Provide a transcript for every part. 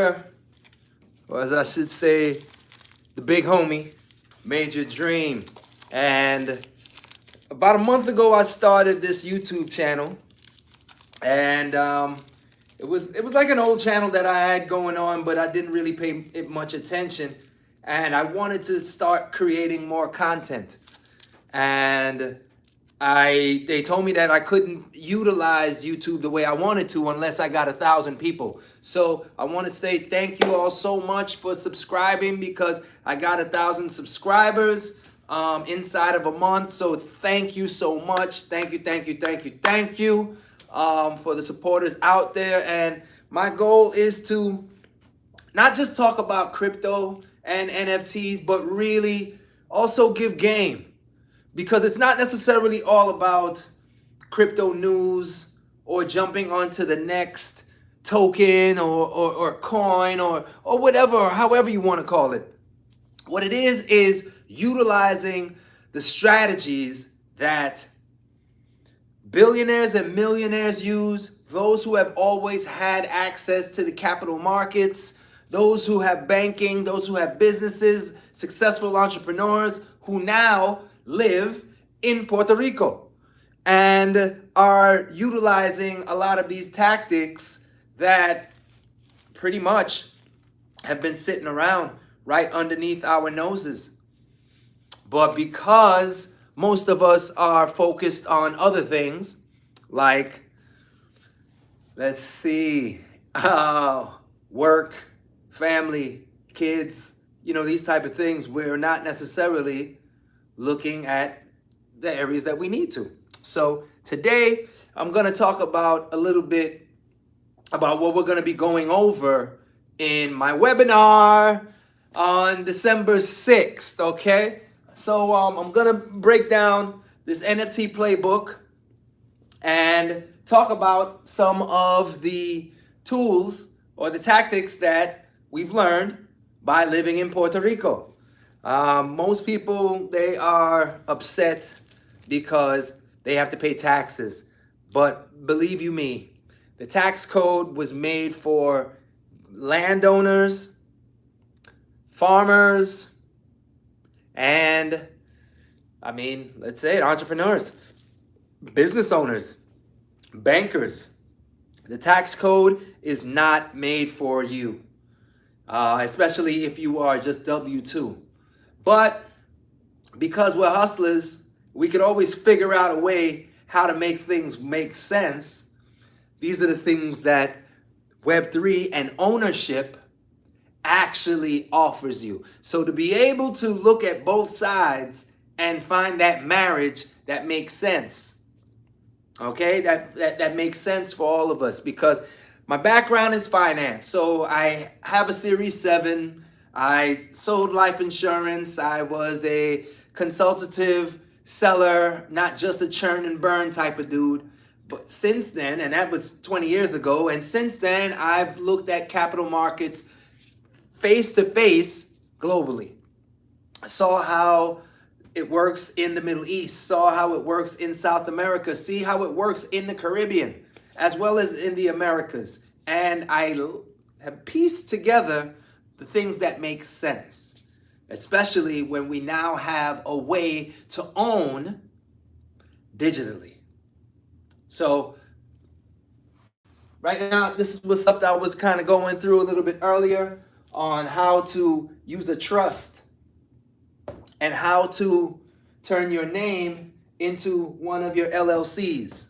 here, or as I should say, the big homie, Major Dream. And about a month ago, I started this YouTube channel. And it was like an old channel that I had going on, but I didn't really pay it much attention. And I wanted to start creating more content. And they told me that I couldn't utilize YouTube the way I wanted to unless I got 1,000 people. So I want to say thank you all so much for subscribing, because I got 1,000 subscribers inside of a month. So thank you so much. Thank you for the supporters out there. And my goal is to not just talk about crypto and NFTs, but really also give game. Because it's not necessarily all about crypto news or jumping onto the next token or coin or whatever, or however you want to call it. What it is utilizing the strategies that billionaires and millionaires use, those who have always had access to the capital markets, those who have banking, those who have businesses, successful entrepreneurs who now live in Puerto Rico and are utilizing a lot of these tactics that pretty much have been sitting around right underneath our noses. But because most of us are focused on other things like, let's see, work, family, kids, these type of things, we're not necessarily looking at the areas that we need to. So today I'm going to talk about a little bit about what we're going to be going over in my webinar on December 6th, okay? So I'm going to break down this NFT playbook and talk about some of the tools or the tactics that we've learned by living in Puerto Rico. Most people, they are upset because they have to pay taxes. But believe you me, the tax code was made for landowners, farmers, and let's say it, entrepreneurs, business owners, bankers. The tax code is not made for you, especially if you are just W-2. But because we're hustlers, we could always figure out a way how to make things make sense. These are the things that Web3 and ownership actually offers you. So to be able to look at both sides and find that marriage that makes sense, okay, that makes sense for all of us, because my background is finance. So I have a Series 7. I sold life insurance. I was a consultative seller, not just a churn and burn type of dude. But since then, and that was 20 years ago, and since then, I've looked at capital markets face to face globally. I saw how it works in the Middle East, saw how it works in South America, see how it works in the Caribbean, as well as in the Americas. And I have pieced together the things that make sense, especially when we now have a way to own digitally. So right now, this was stuff that I was kind of going through a little bit earlier on how to use a trust and how to turn your name into one of your LLCs.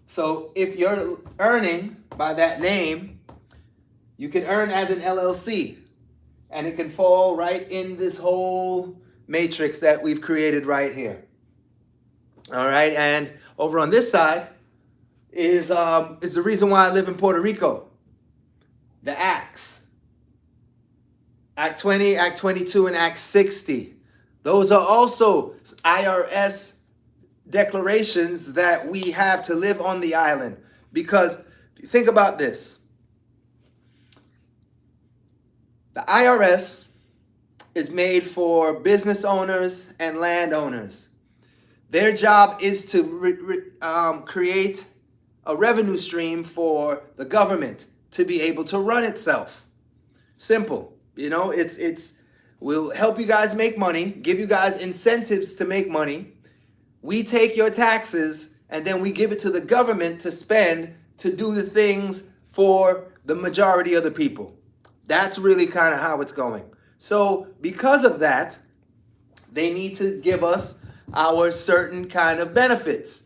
So if you're earning by that name, you can earn as an LLC. And it can fall right in this whole matrix that we've created right here. All right, and over on this side is the reason why I live in Puerto Rico. The acts. Act 20, Act 22, and Act 60. Those are also IRS declarations that we have to live on the island. Because think about this. The IRS is made for business owners and landowners. Their job is to create a revenue stream for the government to be able to run itself. Simple. We'll help you guys make money, give you guys incentives to make money. We take your taxes and then we give it to the government to spend to do the things for the majority of the people. That's really kind of how it's going. So because of that, they need to give us our certain kind of benefits.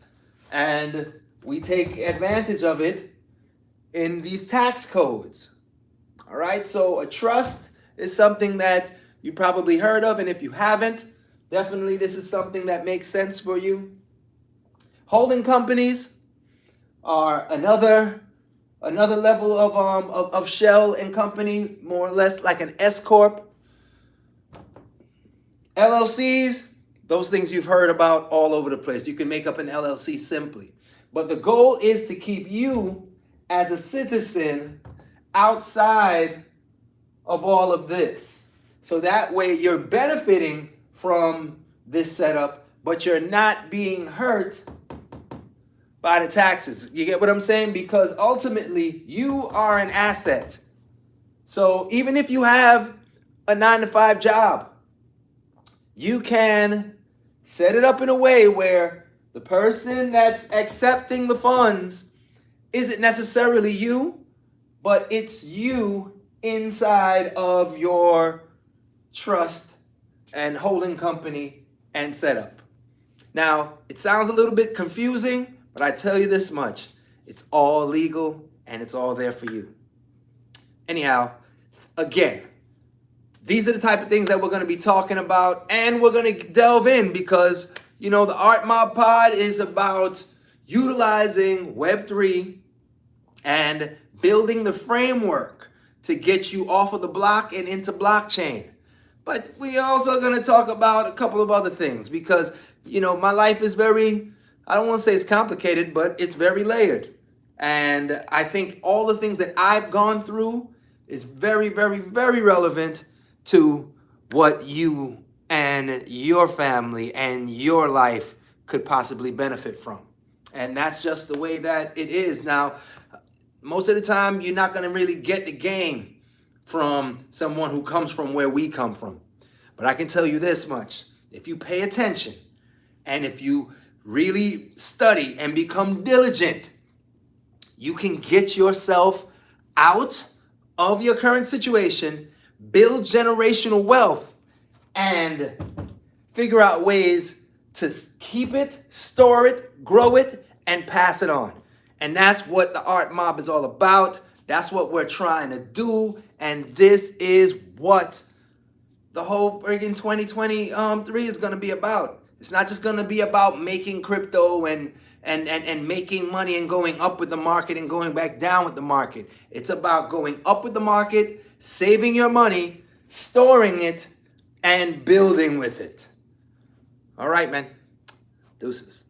And we take advantage of it in these tax codes. All right, so a trust is something that you probably heard of, and if you haven't, definitely this is something that makes sense for you. Holding companies are another level of shell and company, more or less like an S corp. LLCs, those things you've heard about all over the place. You can make up an LLC simply. But the goal is to keep you as a citizen outside of all of this. So that way you're benefiting from this setup, but you're not being hurt by the taxes. You get what I'm saying? Because ultimately you are an asset. So even if you have a 9-to-5 job, you can set it up in a way where the person that's accepting the funds isn't necessarily you, but it's you inside of your trust and holding company and setup. Now, it sounds a little bit confusing, but I tell you this much. It's all legal and it's all there for you. Anyhow, again, these are the type of things that we're going to be talking about, and we're going to delve in because, the Art Mob Pod is about utilizing Web3 and building the framework to get you off of the block and into blockchain. But we also going to talk about a couple of other things because, my life is very, I don't want to say it's complicated, but it's very layered. And I think all the things that I've gone through is very, very, very relevant to what you and your family and your life could possibly benefit from. And that's just the way that it is. Now, most of the time, you're not going to really get the game from someone who comes from where we come from. But I can tell you this much. If you pay attention and if you really study and become diligent, you can get yourself out of your current situation, build generational wealth, and figure out ways to keep it, store it, grow it, and pass it on. And that's what the Art Mob is all about. That's what we're trying to do. And this is what the whole friggin' 2023 is going to be about. It's not just going to be about making crypto and making money and going up with the market and going back down with the market. It's about going up with the market, saving your money, storing it, and building with it. All right, man. Deuces.